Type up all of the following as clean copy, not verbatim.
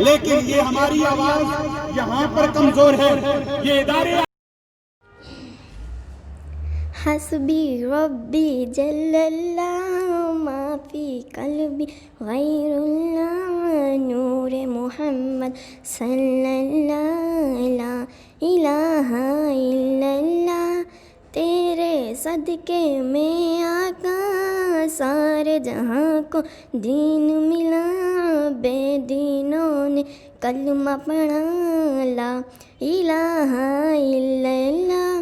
लेकिन ये हमारी आवाज यहाँ पर कमजोर है। ये इदारे हस्बी रब्बी जल्लल्लाहु माफी कल्बी गैरुल्लाह नूरे मोहम्मद सल्लल्लाहु ला इलाहा इल्लल्लाह। तेरे सदके में आका सारे जहाँ को दीन मिला। बेदीनों ने कलमा पढ़ा ला इलाहा इल्लल्लाह।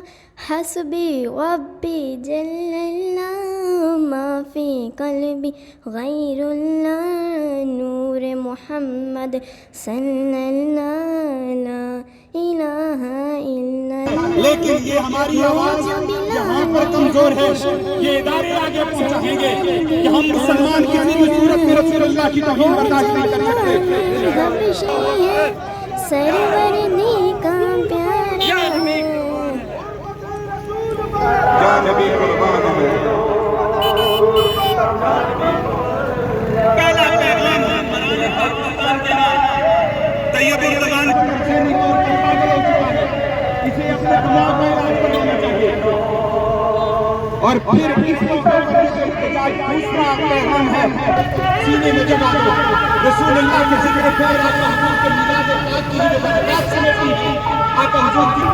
हस्बी रब्बी जल्लल्लाहु माफी कल्बी गैरुल्लाह नूरे मोहम्मद सल्लल्लाहु ला इलाहा इल्लल्लाह। लेकिन ये हमारी आवाज यहाँ पर कमजोर है। ये इदारे आगे पहुँचाएंगे कि हम मुसलमान किसी भी सूरत में रसूलुल्लाह की तौहीन बर्दाश्त नहीं कर सकते। सरवरदी का प्यारा नबी कुर्बान है। पहला पैगाम बनाने का कुर्बान देना तैयबुर रज़ान शैनी तौर पर पागल हो चुका है। इसे अपने दिमाग में इलाज करवाना चाहिए। और फिर इस मौके पर दूसरा पैगाम है, सीने में जमा दो रसूलुल्लाह के जिक्र खैर आप हुजूर के मिलाद पाक की जो बरकत समेटी आप हुजूर की